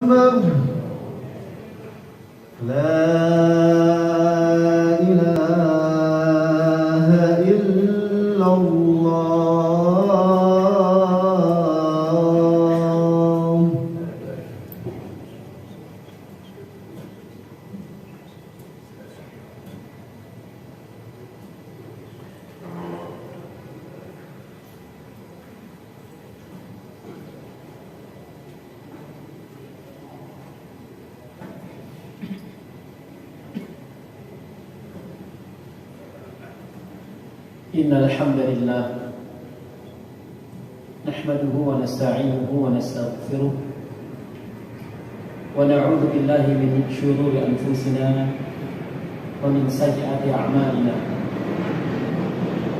لا إله إلا الله. إن الحمد لله نحمده ونستعينه ونستغفره ونعوذ بالله من شرور أنفسنا ومن سيئات أعمالنا.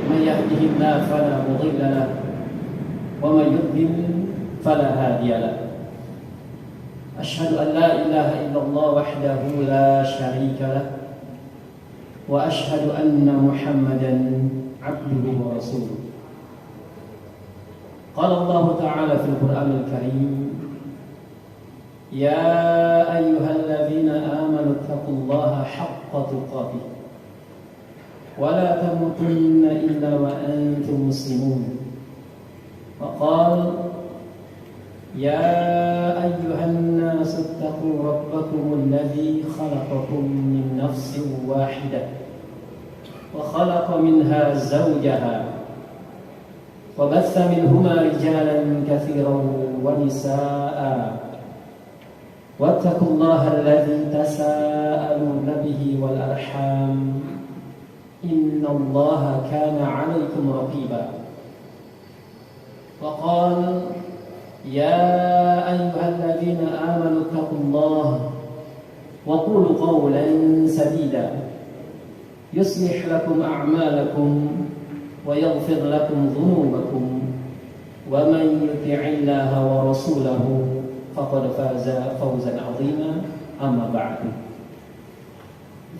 من يهده الله فلا مضل له ومن يضلل فلا هادي له. أشهد أن لا إله إلا الله وحده لا شريك له وأشهد أن محمدا عبده ورسوله. قال الله تعالى في القرآن الكريم: يا أيها الذين آمنوا اتقوا الله حق تقاته ولا تموتن إلا وأنتم مسلمون. وقال: يا أيها الناس اتقوا ربكم الذي خلقكم من نفس واحدة وخلق منها زوجها وبث منهما رجالا كثيرا ونساء واتقوا الله الذي تساءلون به والأرحام إن الله كان عليكم رقيبا. وقال: يا أيها الذين آمنوا اتقوا الله وقولوا قولا سديدا يصلح لكم أعمالكم ويغفر لكم ذنوبكم ومن يطع الله ورسوله فقد فاز فوزا عظيما. أما بعد،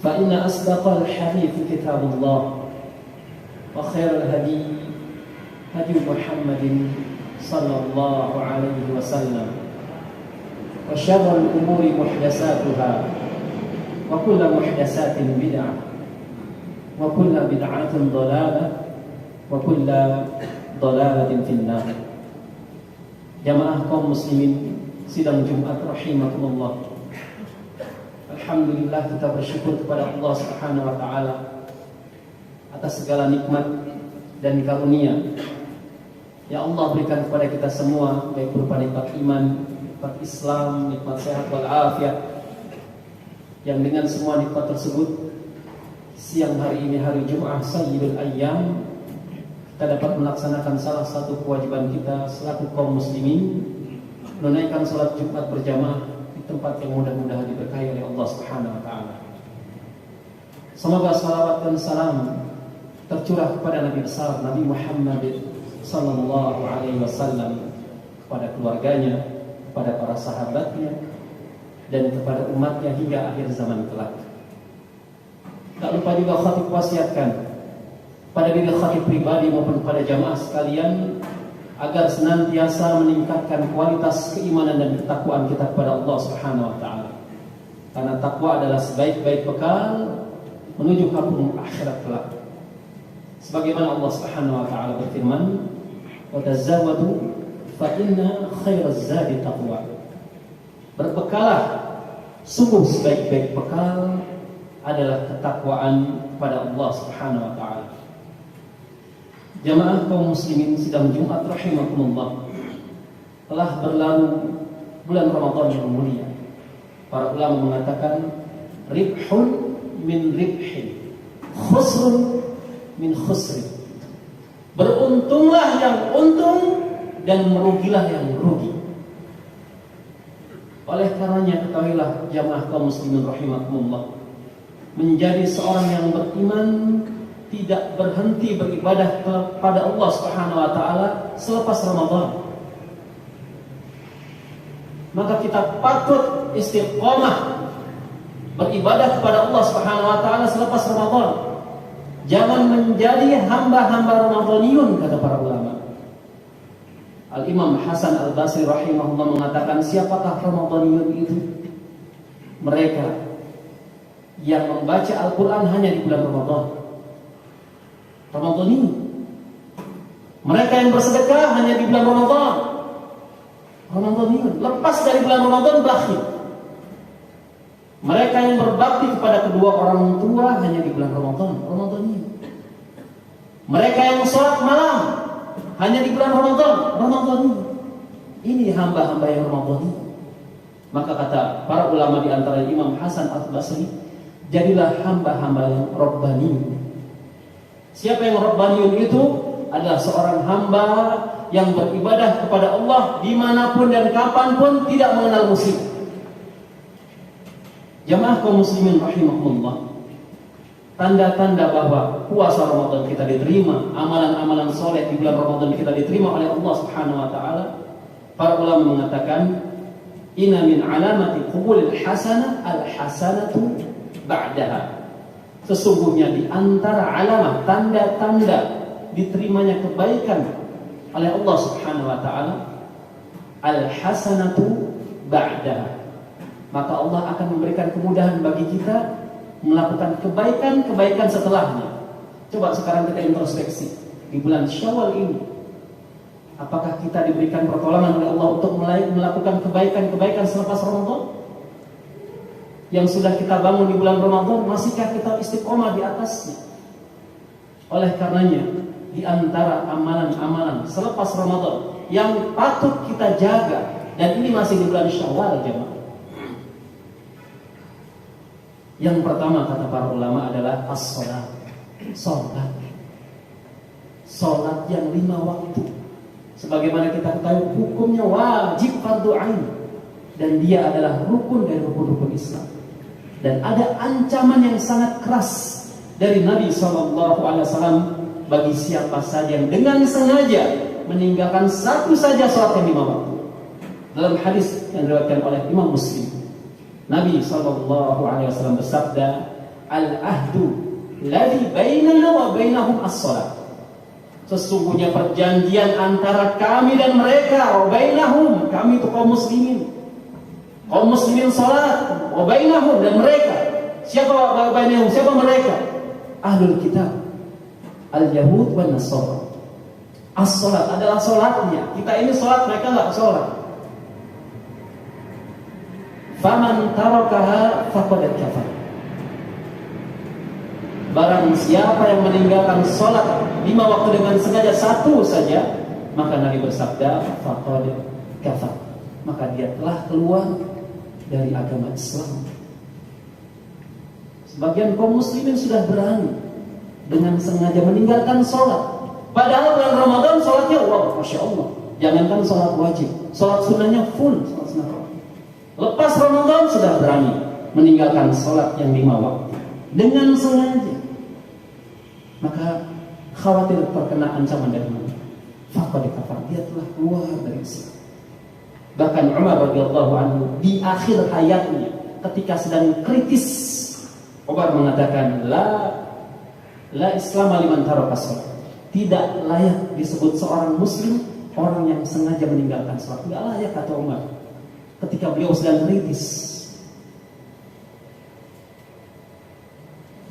فإن أصدق الحديث كتاب الله وخير الهدي هدي محمد صلى الله عليه وسلم وشر الأمور محدثاتها وكل محدثات بدعة وكل بدعة ضلالة وكل ضلالة في النار. Jamaah kaum muslimin sidang Jumat rahimakumullah. Alhamdulillah, kita bersyukur kepada Allah Subhanahu wa taala atas segala nikmat dan karunia yang Allah berikan kepada kita semua, baik berupa nikmat iman, nikmat Islam, nikmat sehat wal afiat. Yang dengan semua nikmat tersebut, siang hari ini, hari Jumat Sayyidul Ayyam, kita dapat melaksanakan salah satu kewajiban kita selaku kaum muslimin, menunaikan salat Jumat berjamaah di tempat yang mudah-mudahan diberkahi oleh Allah Subhanahu wa taala. Semoga salawat dan salam tercurah kepada Nabi besar Nabi Muhammad sallallahu alaihi wasallam, kepada keluarganya, kepada para sahabatnya, dan kepada umatnya hingga akhir zaman kelak. Tak lupa juga khatib wasiatkan pada diri khatib pribadi maupun pada jamaah sekalian agar senantiasa meningkatkan kualitas keimanan dan ketakwaan kita kepada Allah Subhanahu wa taala. Karena takwa adalah sebaik-baik bekal menuju kampung akhirat kelak. Sebagaimana Allah Subhanahu wa taala berfirman: "Wa tazawwadu fa inna khairaz zadi taqwa." Berbekalah, sungguh sebaik-baik bekal adalah ketakwaan kepada Allah Subhanahu wa taala. Jamaah kaum muslimin sidang Jumat rahimakumullah, telah berlalu bulan Ramadan yang mulia. Para ulama mengatakan ribhun min ribhin, khusrun min khusri. Beruntunglah yang untung dan merugilah yang merugi. Oleh karenanya ketahuilah jamaah kaum muslimin rahimakumullah, menjadi seorang yang beriman tidak berhenti beribadah kepada Allah Subhanahu wa taala selepas Ramadan. Maka kita patut istiqomah beribadah kepada Allah Subhanahu wa taala selepas Ramadan. Jangan menjadi hamba-hamba Ramadhaniyun, kata para ulama. Al-Imam Hasan Al-Basri rahimahullah mengatakan, siapakah Ramadaniyun itu? Mereka yang membaca Al-Quran hanya di bulan Ramadan. Ramadaniyun. Mereka yang bersedekah hanya di bulan Ramadan. Ramadaniyun. Lepas dari bulan Ramadan berakhir. Mereka yang berbakti kepada kedua orang tua hanya di bulan Ramadan. Ramadaniyun. Mereka yang sholat malam hanya di bulan Ramadan. Ramadaniyun. Ini hamba-hamba yang Ramadaniyun. Maka kata para ulama di antara Imam Hasan Al-Basri, jadilah hamba-hamba yang Rabbaniyun. Siapa yang Rabbaniyun itu? Adalah seorang hamba yang beribadah kepada Allah dimanapun dan kapanpun, tidak mengenal musim. Jamaah kaum muslimin rahimahumullah, tanda-tanda bahwa puasa Ramadan kita diterima, amalan-amalan soleh di bulan Ramadan kita diterima oleh Allah Subhanahu wa taala. Para ulama mengatakan, inna min alamati qubulil hasanah al-hasanatu ba'daha. Sesungguhnya di antara alamat, tanda-tanda diterimanya kebaikan oleh Allah Subhanahu wa taala, al-hasanatu ba'daha. Maka Allah akan memberikan kemudahan bagi kita melakukan kebaikan-kebaikan setelahnya. Coba sekarang kita introspeksi di bulan Syawal ini, apakah kita diberikan pertolongan oleh Allah untuk melakukan kebaikan-kebaikan selepas Ramadan? Yang sudah kita bangun di bulan Ramadan, masihkah kita istiqomah di atasnya? Oleh karenanya, di antara amalan-amalan selepas Ramadan yang patut kita jaga, dan ini masih di bulan Syawal, jemaah. Yang pertama kata para ulama adalah as-salat. Salat yang 5 waktu. Sebagaimana kita ketahui hukumnya wajib fardu ain, dan dia adalah rukun dari rukun-rukun Islam. Dan ada ancaman yang sangat keras dari Nabi SAW bagi siapa saja yang dengan sengaja meninggalkan satu saja salat yang 5 waktu. Dalam hadis yang diriwayatkan oleh Imam Muslim, Nabi SAW bersabda, al-ahdu ladzi bainana wa bainahum as-salat. Sesungguhnya perjanjian antara kami dan mereka, wa bainahum, kami itu kaum muslimin. Kaum muslimin salat, wa bainahum, dan mereka. Siapa wa bainahum? Siapa mereka? Ahlul kitab, al-yahud wa nasara. As-salat adalah salatnya. Kita ini salat, mereka enggak salat. Faman tarakaha faqad kafar. Barang siapa yang meninggalkan salat 5 waktu dengan sengaja satu saja, maka Nabi bersabda faqad kafar, maka dia telah keluar dari agama Islam. Sebagian kaum muslimin sudah berani dengan sengaja meninggalkan salat, padahal bulan Ramadan salatnya Masya Allah, jangankan salat wajib, salat sunnahnya full, salat sunnah. Lepas Ramadan sudah berani meninggalkan sholat yang 5 waktu dengan sengaja, maka khawatir terkena ancaman dari Nabi. Faqad kafar, dia telah keluar dari Islam. Bahkan Umar radhiyallahu anhu di akhir hayatnya ketika sedang kritis, Umar mengatakan, la Islam liman taraka sholat. Tidak layak disebut seorang muslim orang yang sengaja meninggalkan sholat. Tidak layak, kata Umar ketika beliau sedang kritis.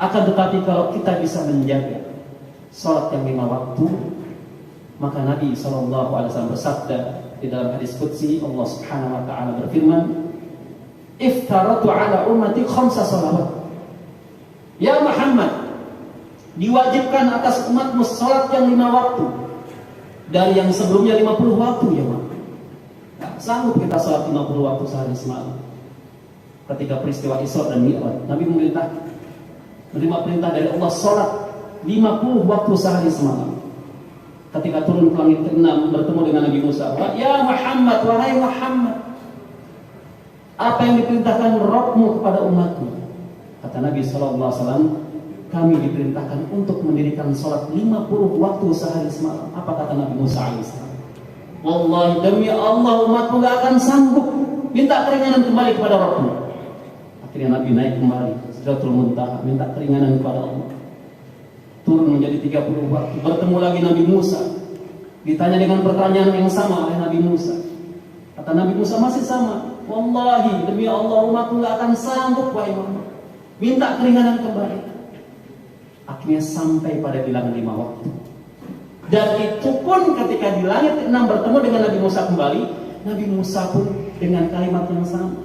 Akan tetapi kalau kita bisa menjaga sholat yang 5 waktu, maka Nabi SAW bersabda di dalam hadis qudsi, Allah Subhanahu wa taala berfirman, iftaratu ala ummati 5 shalawat. Ya Muhammad, diwajibkan atas umatmu sholat yang 5 waktu dari yang sebelumnya 50 waktu, ya Muhammad. Sanggup kita sholat 50 waktu sehari semalam. Ketika peristiwa Isra dan Mi'raj, Nabi menerima perintah dari Allah sholat 50 waktu sehari semalam. Ketika turun ke langit ke-6 bertemu dengan Nabi Musa, ya Muhammad, wahai Muhammad, apa yang diperintahkan Rabbmu kepada umatmu? Kata Nabi SAW, kami diperintahkan untuk mendirikan sholat 50 waktu sehari semalam. Apa kata Nabi Musa AS? Wallahi, demi Allah umatmu gak akan sanggup, minta keringanan kembali kepada Rabbmu. Akhirnya Nabi naik kembali Sidratul Muntaha, minta keringanan kepada Allah. Turun menjadi 30 waktu, bertemu lagi Nabi Musa. Ditanya dengan pertanyaan yang sama oleh Nabi Musa. Kata Nabi Musa masih sama. Wallahi, demi Allah, umatku gak akan sanggup, wahai Muhammad. Minta keringanan kembali. Akhirnya sampai pada bilangan 5 waktu. Dan itu pun ketika di langit 6 bertemu dengan Nabi Musa kembali, Nabi Musa pun dengan kalimat yang sama.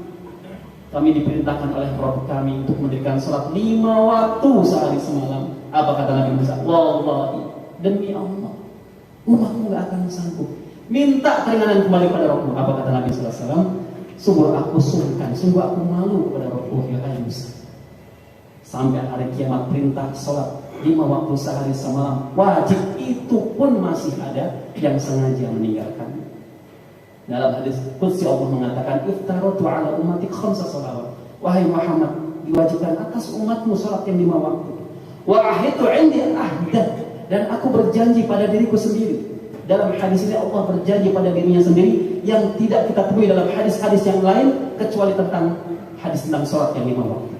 Kami diperintahkan oleh Rabb kami untuk mendirikan salat 5 waktu sehari semalam. Apa kata Nabi Musa? Wallahi, demi Allah, umatmu gak akan sanggup. Minta keringanan kembali pada Rabbmu. Apa kata Nabi SAW? Sungguh aku sungkan, sungguh aku malu kepada Rabbmu, ya Musa. Sampai hari kiamat perintah sholat 5 waktu sehari semalam wajib, itu pun masih ada yang sengaja meninggalkan. Dalam hadis qudsi Allah mengatakan, iftaratu ala ummati khamsa sholawat. Wahai Muhammad, diwajibkan atas umatmu sholat yang 5 waktu. Wa ahitu indi ahdah, dan aku berjanji pada diriku sendiri. Dalam hadis ini Allah berjanji pada dirinya sendiri yang tidak kita temui dalam hadis-hadis yang lain kecuali tentang hadis tentang sholat yang 5 waktu.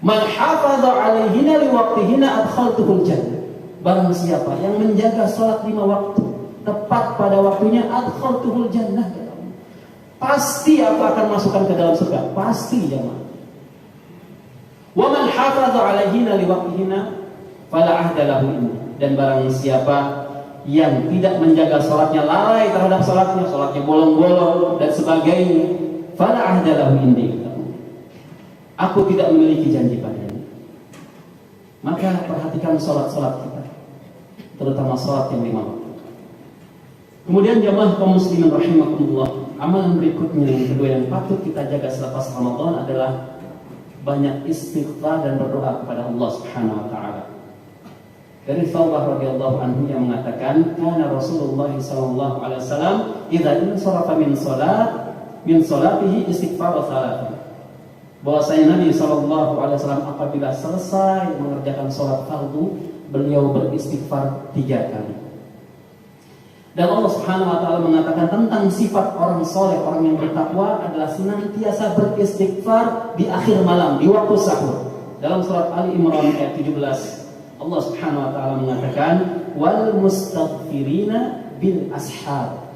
Man hafadha alaihina liwaqtihina adkhaltuhul jannah. Barang siapa yang menjaga sholat 5 waktu tepat pada waktunya, adkhaltuhul jannah, pasti aku akan masukkan ke dalam surga. Pasti, jemaah. Wa man hafadha alaihina liwaqtihina fala ahda lahu inni. Dan barang siapa yang tidak menjaga sholatnya, lalai terhadap sholatnya bolong-bolong dan sebagainya, fala ahda lahu indi, aku tidak memiliki janji padanya. Maka perhatikan sholat-sholat kita, terutama sholat yang 5 waktu. Kemudian jamaah kaum muslimin rahimakumullah, amalan berikutnya yang kedua yang patut kita jaga selepas Ramadan adalah banyak istighfar dan berdoa kepada Allah Subhanahu wa taala. Dari Thawbah radhiyallahu anhu yang mengatakan, kana Rasulullah sallallahu alaihi wasallam idza insarafa min salatihi istighfar thalatha. Bahwasanya Nabi sallallahu alaihi wasallam apabila selesai mengerjakan salat fardu, beliau beristighfar 3 kali. Dan Allah Subhanahu wa taala mengatakan tentang sifat orang soleh, orang yang bertakwa adalah senantiasa beristighfar di akhir malam, di waktu sahur. Dalam surat Ali Imran ayat 17, Allah Subhanahu wa taala mengatakan wal mustaghfirina bil ashar,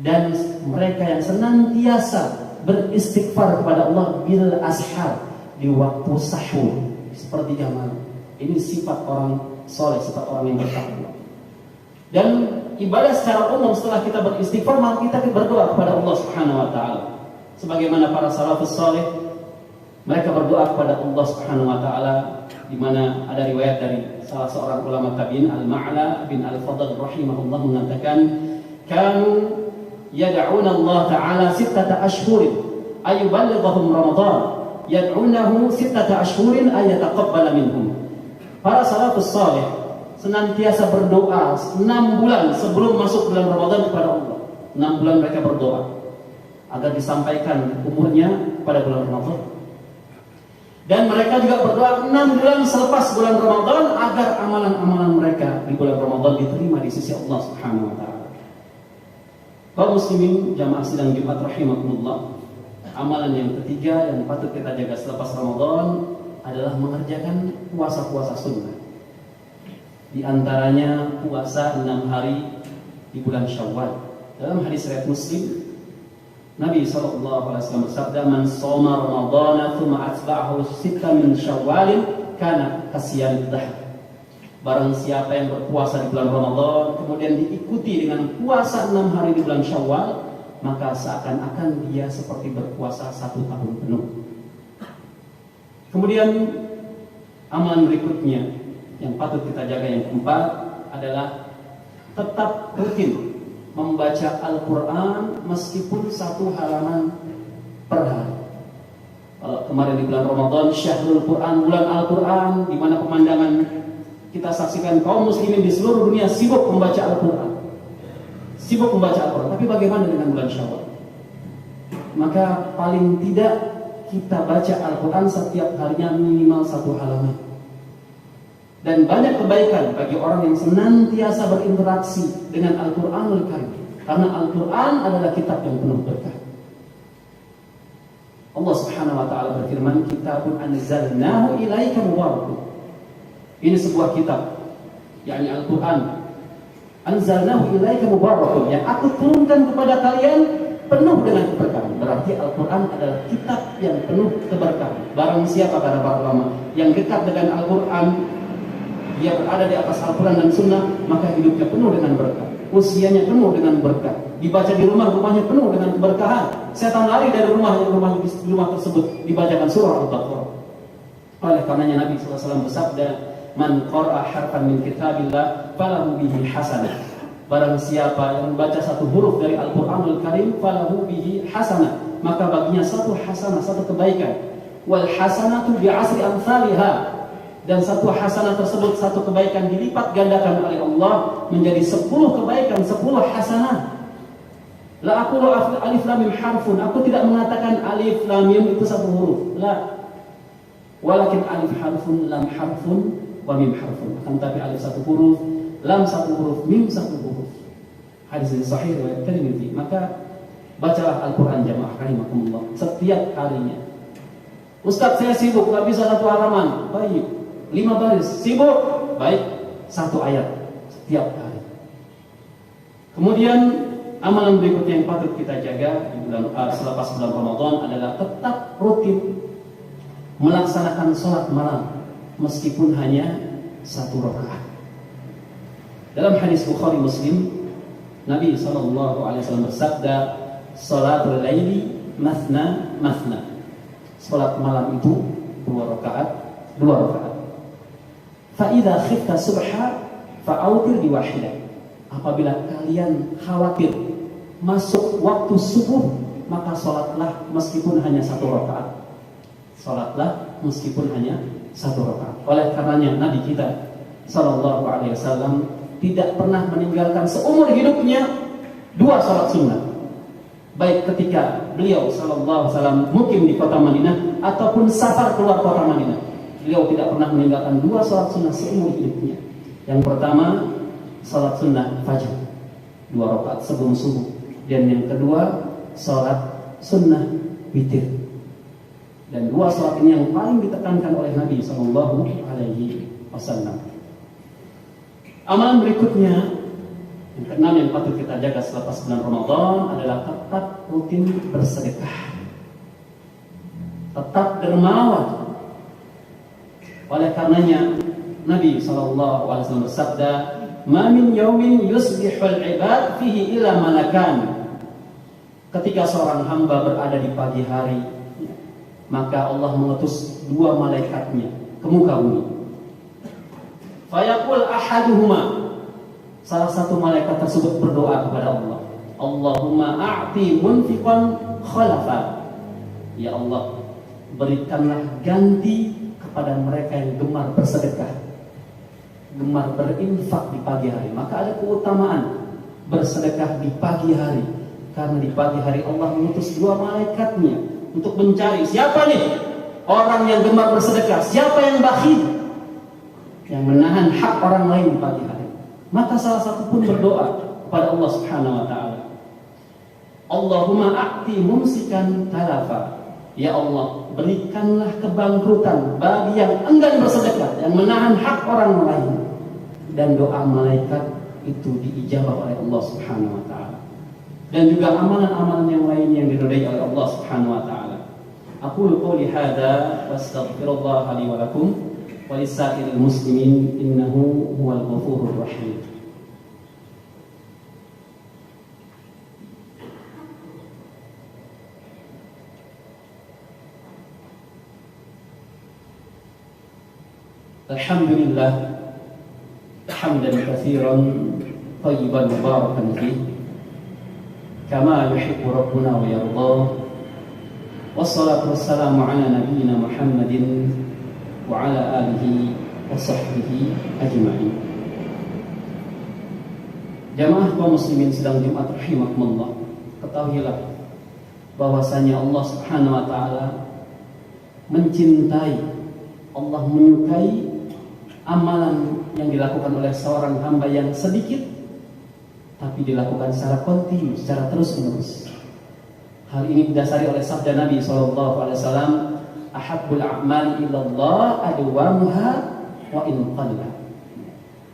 dan mereka yang senantiasa beristighfar kepada Allah bil ashar, di waktu sahur, sepertiga malam. Ini sifat orang soleh, sifat orang yang bertakwa. Dan ibadah secara umum setelah kita beristighfar, maka kita berdoa kepada Allah Subhanahu wa taala. Sebagaimana para salafus saleh, mereka berdoa kepada Allah Subhanahu wa taala, di mana ada riwayat dari salah seorang ulama tabi'in, Al-Ma'la bin Al-Fadl rahimahullah, mengatakan kanu yad'una Allah ta'ala 6 ashhurin ayuballighahum Ramadan, yad'unahu 6 ashhurin ayataqabbala minhum. Para salafus saleh senantiasa berdoa 6 bulan sebelum masuk bulan Ramadan kepada Allah. 6 bulan mereka berdoa agar disampaikan umurnya pada bulan Ramadan. Dan mereka juga berdoa 6 bulan selepas bulan Ramadan agar amalan-amalan mereka di bulan Ramadan diterima di sisi Allah Subhanahu wa taala. Kaum muslimin jamaah sidang Jumat rahimakumullah, amalan yang ketiga yang patut kita jaga selepas Ramadan adalah mengerjakan puasa-puasa sunnah. Di antaranya puasa 6 hari di bulan Syawal. Dalam hadis riwayat Muslim, Nabi SAW bersabda, man shoma Ramadana thumma atba'ahu 6 min Syawalin kana kasiyamid dahr. Barang siapa yang berpuasa di bulan Ramadan kemudian diikuti dengan puasa 6 hari di bulan Syawal, maka seakan-akan dia seperti berpuasa 1 tahun penuh. Kemudian amalan berikutnya yang patut kita jaga yang keempat adalah tetap rutin membaca Al-Quran meskipun 1 halaman per hari. Kalau kemarin di bulan Ramadan, Syahrul Quran, bulan Al-Quran, di mana pemandangan kita saksikan kaum muslimin di seluruh dunia sibuk membaca Al-Quran. Sibuk membaca Al-Quran. Tapi bagaimana dengan bulan Syawal? Maka paling tidak kita baca Al-Quran setiap harinya minimal 1 halaman. Dan banyak kebaikan bagi orang yang senantiasa berinteraksi dengan Al-Quranul Karim, karena Al-Quran adalah kitab yang penuh berkah. Allah Subhanahu wa taala berfirman, kitabun anzalnahu ilaika mubarakun. Ini sebuah kitab, yakni Al-Quran, Anzalnahu ilaika mubarakun, yang aku turunkan kepada kalian penuh dengan keberkahan. Berarti Al-Quran adalah kitab yang penuh keberkahan. Barang siapa, kata para ulama, yang dekat dengan Al-Quran, dia berada di atas Al-Quran dan Sunnah, maka hidupnya penuh dengan berkah, usianya penuh dengan berkah. Dibaca di rumah, rumahnya penuh dengan keberkahan. Setan lari dari rumah tersebut, dibacakan surah Al-Baqarah. Oleh karenanya Nabi SAW bersabda, "Man qara'a harfan min kitabillah falahu bihi hasanah." Barang siapa yang membaca satu huruf dari Al-Qur'anul Karim, falahu bihi hasanah, maka baginya satu hasanah, satu kebaikan. Wal hasanatu bi'asri amsalihha, dan satu hasanah tersebut, satu kebaikan dilipat gandakan oleh Allah menjadi 10 kebaikan, 10 hasanah. La aqulu alif lam mim harfun, aku tidak mengatakan alif lam mim itu satu huruf. La. Walakin alif harfun, lam harfun, wa mim harfun. Akan tapi alif satu huruf, lam satu huruf, mim satu huruf. Hadis ini sahih riwayat Tirmidzi. Maka bacalah Al-Quran jamaah rahimakumullah setiap harinya. Ustaz, saya sibuk, gak bisa satu halaman. Baik, 5 baris. Sibuk, baik, 1 ayat setiap hari. Kemudian amalan berikutnya yang patut kita jaga di selepas bulan Ramadan adalah tetap rutin melaksanakan sholat malam meskipun hanya 1 rakaat. Dalam hadis Bukhari Muslim, Nabi SAW bersabda, "Sholatul laili mathna mathna." Sholat malam itu 2 rakaat, 2 rakaat. Fa idza khifta subha fa'autir bi wahidah. Apabila kalian khawatir masuk waktu subuh, maka sholatlah meskipun hanya 1 rakaat. Sholatlah meskipun hanya 1 rakaat. Oleh karenanya Nabi kita SAW tidak pernah meninggalkan seumur hidupnya 2 sholat sunnah. Baik ketika beliau SAW mukim di kota Madinah ataupun safar keluar kota Madinah, beliau tidak pernah meninggalkan 2 sholat sunnah seumur hidupnya. Yang pertama, sholat sunnah fajar 2 rakaat sebelum subuh, dan yang kedua sholat sunnah witir. Dan 2 sholat ini yang paling ditekankan oleh Nabi SAW. Amalan berikutnya yang keenam yang patut kita jaga selepas bulan Ramadan adalah tetap rutin bersedekah, tetap dermawan. Oleh karenanya Nabi SAW bersabda, "Ma min yaumin yusbihul ibad fihi ila malakan." Ketika seorang hamba berada di pagi hari, maka Allah mengutus 2 malaikatnya ke muka bumi. Fayaqul ahaduhuma, salah satu malaikat tersebut berdoa kepada Allah, "Allahumma a'ti munfiqan khalafa." Ya Allah, berikanlah ganti kepada mereka yang gemar bersedekah, gemar berinfak di pagi hari. Maka ada keutamaan bersedekah di pagi hari, karena di pagi hari Allah mengutus 2 malaikatnya untuk mencari siapa nih orang yang gemar bersedekah, siapa yang bakhil, yang menahan hak orang lain di pagi hari. Maka salah satu pun berdoa kepada Allah Subhanahu wa taala, "Allahumma a'ti mumsikan talafa." Ya Allah, berikanlah kebangkrutan bagi yang enggan bersedekah, yang menahan hak orang lain. Dan doa malaikat itu diijabah oleh Allah Subhanahu wa taala. Dan juga amalan-amalan yang lain yang diridai oleh Allah Subhanahu wa taala. Aqulu qouli hadza wa astaghfirullah li wa lakum wa lisa'iril muslimin innahu huwal ghafurur rahim. Alhamdulillah hamdan katsiran thayyiban mubarakan fihi kama yuhibbu rabbuna wa yarda. Wassalatu wassalamu ala nabiyyina Muhammadin wa ala alihi wa sahbihi ajma'in. Jamaah kaum muslimin sedang Jumat rahimakumullah, ketahuilah bahwasanya Allah Subhanahu wa taala mencintai, Allah menyukai amalan yang dilakukan oleh seorang hamba yang sedikit tapi dilakukan secara kontinu, secara terus-menerus. Hal ini didasari oleh sabda Nabi SAW, "Ahabbul a'mali ilallah adwamuha wa in qalla."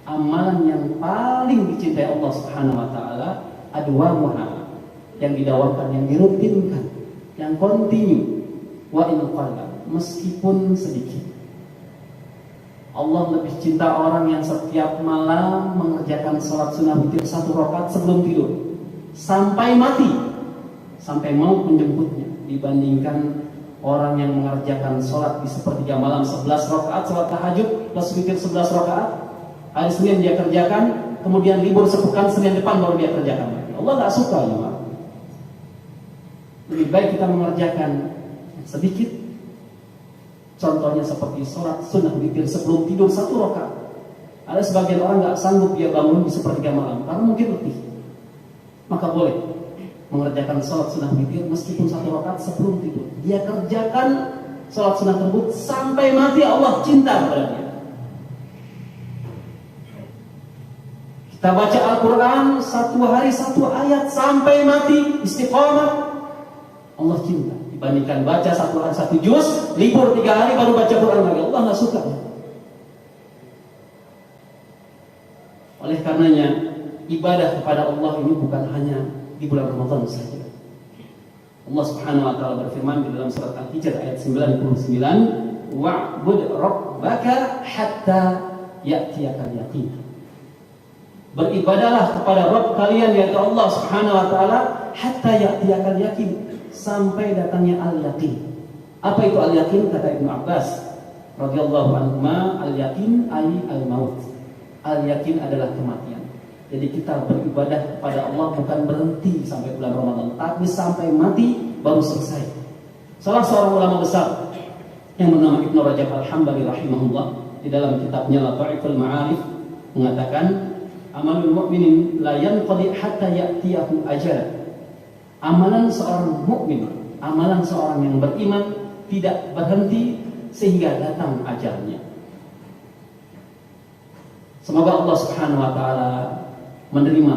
amalan yang paling dicintai Allah Subhanahu wa taala adwamuha, yang didawakan, yang dirutinkan, yang kontinu, wa in qalla, meskipun sedikit. Allah lebih cinta orang yang setiap malam mengerjakan sholat sunnah witir 1 rakaat sebelum tidur sampai mati, sampai maut menjemputnya, dibandingkan orang yang mengerjakan sholat di sepertiga malam 11 rakaat sholat tahajud plus witir 11 rakaat. Hari Senin dia kerjakan, kemudian libur sepekan, Senin depan baru dia kerjakan. Allah gak suka ya. Lebih baik kita mengerjakan sedikit. Contohnya seperti sholat sunnah witir sebelum tidur 1 rakaat. Ada sebagian orang gak sanggup dia bangun di sepertiga malam karena mungkin letih. Maka boleh mengerjakan sholat sunnah witir meskipun 1 rakaat sebelum tidur. Dia kerjakan sholat sunnah tersebut sampai mati, Allah cinta kepada dia. Kita baca Al-Quran 1 hari 1 ayat sampai mati istiqamah, Allah cinta. Dibandingkan baca 1 hari 1 juz, libur 3 hari baru baca Quran lagi, Allah gak suka. Oleh karenanya ibadah kepada Allah ini bukan hanya di bulan Ramadan saja. Allah Subhanahu wa taala berfirman di dalam surat Al-Hijr ayat 99, wa'bud rabbaka hatta ya'tiyakal yaqin. Beribadahlah kepada Rabb kalian yaitu Allah Subhanahu wa taala hatta ya'tiyakal yaqin, sampai datangnya al-yaqin. Apa itu al-yaqin? Kata Ibnu Abbas radhiyallahu anhu, al-yaqin ay al-maut. Al-yaqin adalah kematian. Jadi kita beribadah kepada Allah bukan berhenti sampai bulan Ramadan, tapi sampai mati baru selesai. Salah seorang ulama besar yang bernama Ibnu Rajab Al-Hambali rahimahullah di dalam kitabnya Lataiful Ma'arif mengatakan, amalul mu'minin la yanqadi hatta ya'tiyahu ajal. Amalan seorang mukmin, amalan seorang yang beriman tidak berhenti sehingga datang ajalnya. Semoga Allah Subhanahu wa taala menerima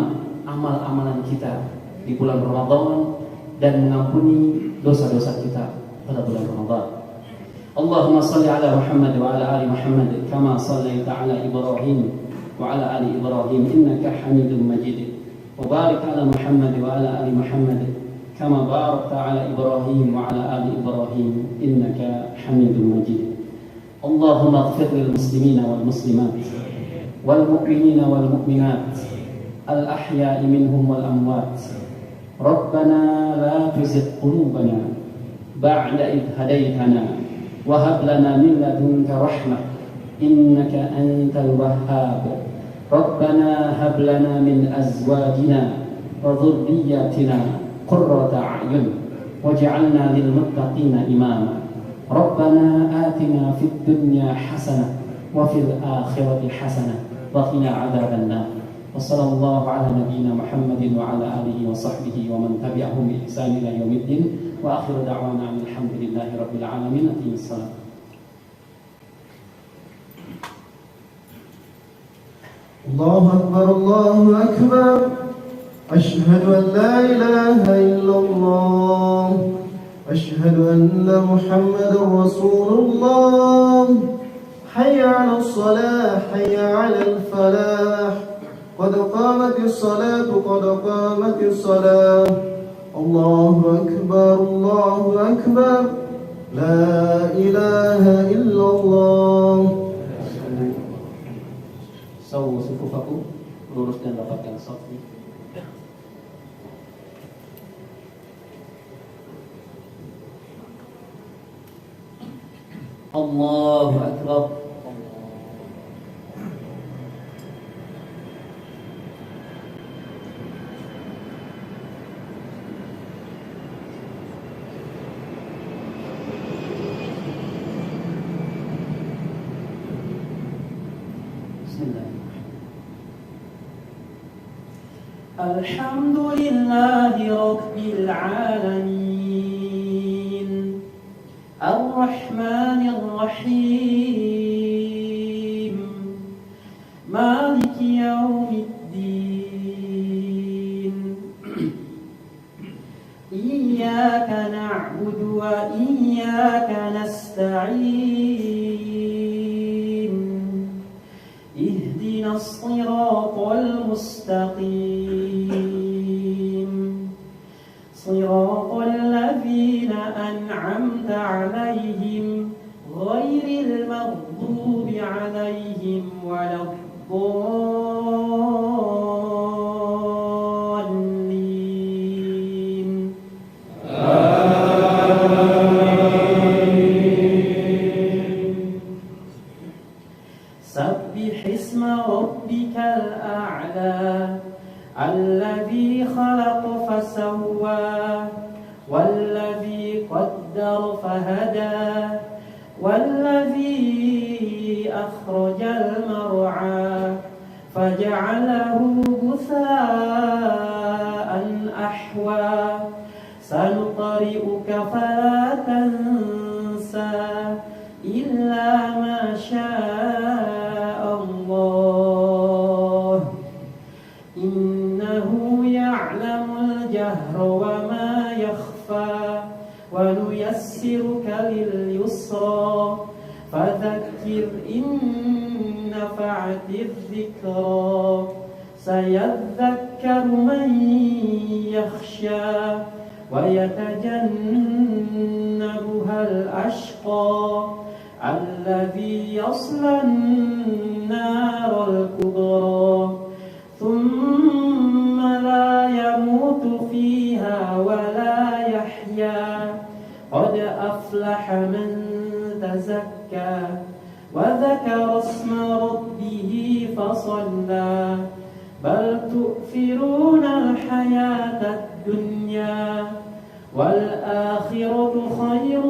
amal-amalan kita di bulan Ramadan dan mengampuni dosa-dosa kita pada bulan Ramadan. Allahumma salli ala Muhammad wa ala ali Muhammad kama sallaita ala Ibrahim wa ala ali Ibrahim innaka Hamidum Majid. Wa barik ala Muhammad wa ala ali Muhammad kama barakta ala Ibrahim wa ala ali Ibrahim innaka Hamidum Majid. Allahumma ighfir lil muslimina wal muslimat wal mu'minina wal mu'minat al-ahya'i minhum wal amwat. Rabbana la tuzigh qulubana ba'da idh hadaytana wa hab lana min ladunka rahmah innaka antal wahhab. Rabbana hab lana min azwajina wa dhurriyyatina qurrata a'yun waj'alna lil muttaqina imama. Rabbana atina fid dunya hasanah wa fil akhirati hasanah wa qina 'adzaban nar. وصلى الله على نبينا محمد وعلى آله وصحبه ومن تبعهم بإحسان إلى يوم الدين وآخر دعوانا أن الحمد لله رب العالمين. أقيموا الصلاة. الله أكبر الله أكبر أشهد أن لا إله إلا الله أشهد أن محمد رسول الله حي على الصلاة حي على الفلاح قد قامت الصلاة قد قامت الصلاة الله أكبر لا إله إلا الله. Sawu sufufakum, lurus dan rapatkan shaf. Allahu Akbar. Alhamdulillahi Rabbil Alamin Ar-Rahmanir Rahim Maliki Yawmiddin Iyyaka na'budu wa iyyaka nasta'in Ihdina الصراط المستقيم صراط الذين أنعمت عليهم غير المغضوب عليهم ولا الضالين سبح اسم ربك الأعلى الذي خلق فسوى والذي قدر فهدى والذي أخرج المرعى فجعله غثاء أحوى سنقرئك فلا تنسى إلا ما شاء الله إنه يعلم الجهر وما يخفى ونيسرك لليسرى فذكر إن نفعت الذكرى سيذكر من يخشى ويتجنبها الأشقى الذي يصلى النار الكبرى ثم لا يموت فيها ولا يحيا قد أفلح من تزكى وذكر اسم ربه فصلى بل تؤثرون الحياة الدنيا والآخرة خير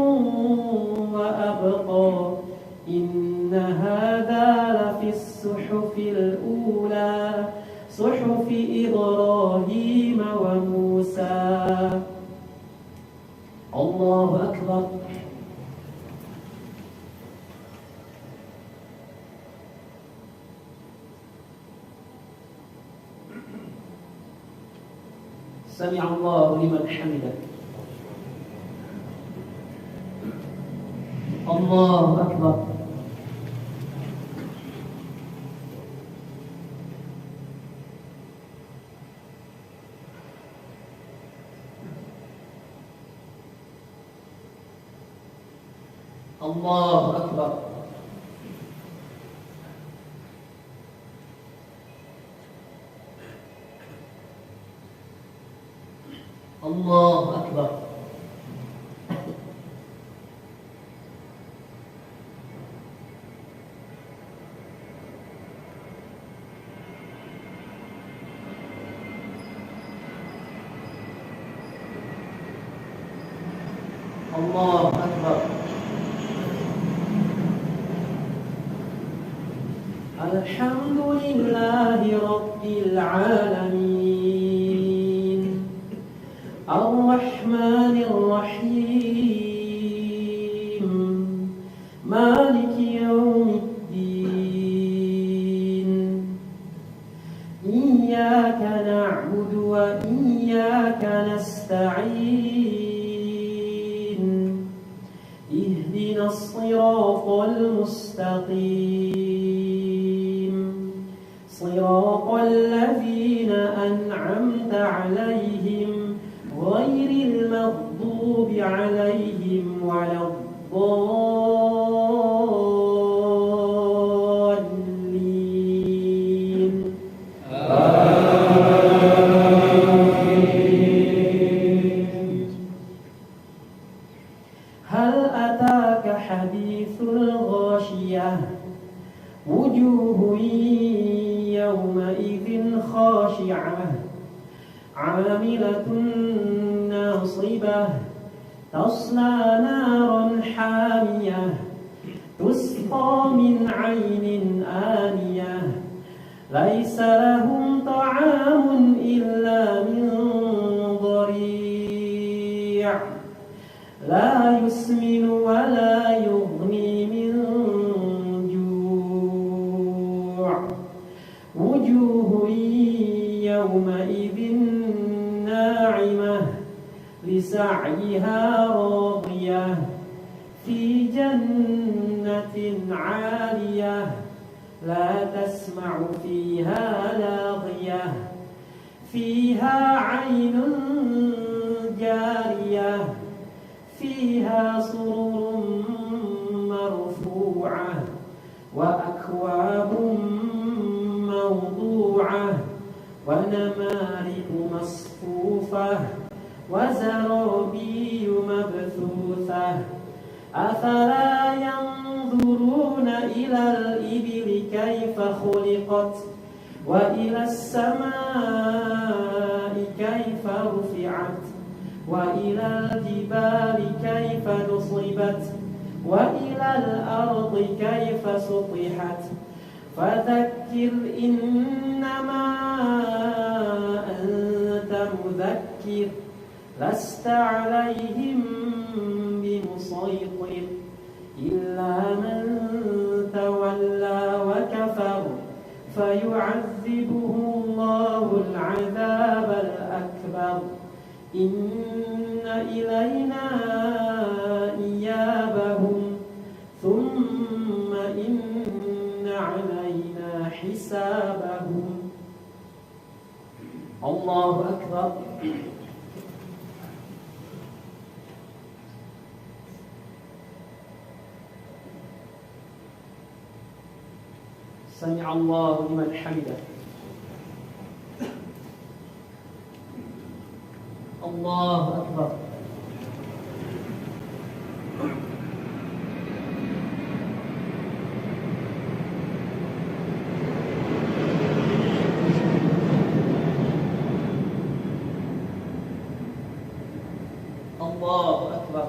وأبقى إن هذا لفي الصحف الأولى صحف إبراهيم وموسى الله أكبر سمع الله لمن حمده الله أكبر الله أكبر الله أكبر الله أكبر الحمد لله رب العالمين الرحمن الرحيم مالك يوم الدين إياك نعبد وإياك نستعين اهدنا الصراط المستقيم صراط الذين أنعمت عليهم غير المغضوب عليهم ولا الضالين هل أتاك حديث الغاشية وجوه يومئذ خاشعة عاملة ناصبة تصلى نارا حامية تسقى من عين آنية ليس لهم طعام إلا من ضريع لا يسمن ولا يغني من جوع وجوه يومئذ ناعمة لسعيها راضية في جنة عالية لا تسمع فيها لاغية فيها عين جارية فيها سرر مرفوعة وأكواب موضوعة ونمارق مصفوفة وزرابي مبثوثة أفلا ينظرون إلى الإبل كيف خلقت وإلى السماء كيف رفعت وإلى الجبال كيف نصبت وإلى الأرض كيف سطحت فذكر إنما أنت مذكر لست عليهم بمسيطر إلا من تولى وكفر فيعذبه الله العذاب الأكبر إن إلينا إيابهم ثم إن علينا حسابهم. الله أكبر. سمع الله لمن حمده. الله أكبر. الله أكبر.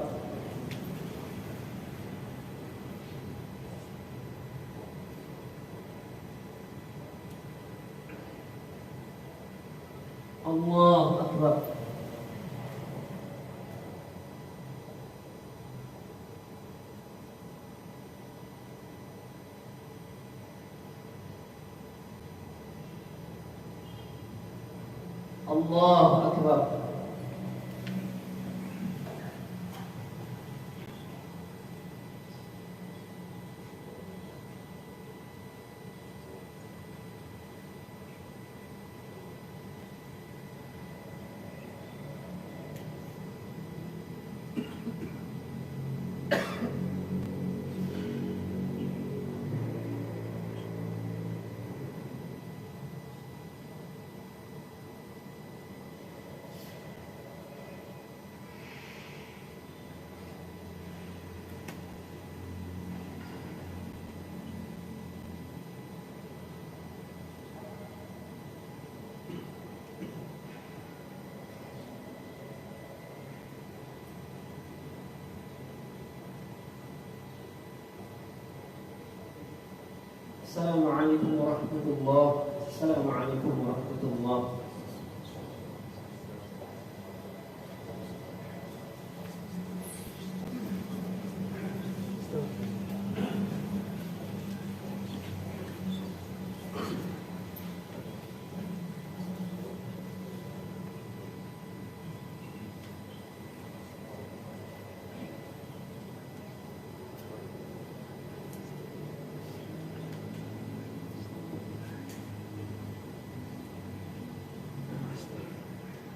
الله أكبر. الله أكبر. Assalamualaikum warahmatullahi wabarakatuh. Assalamualaikum warahmatullahi wabarakatuh.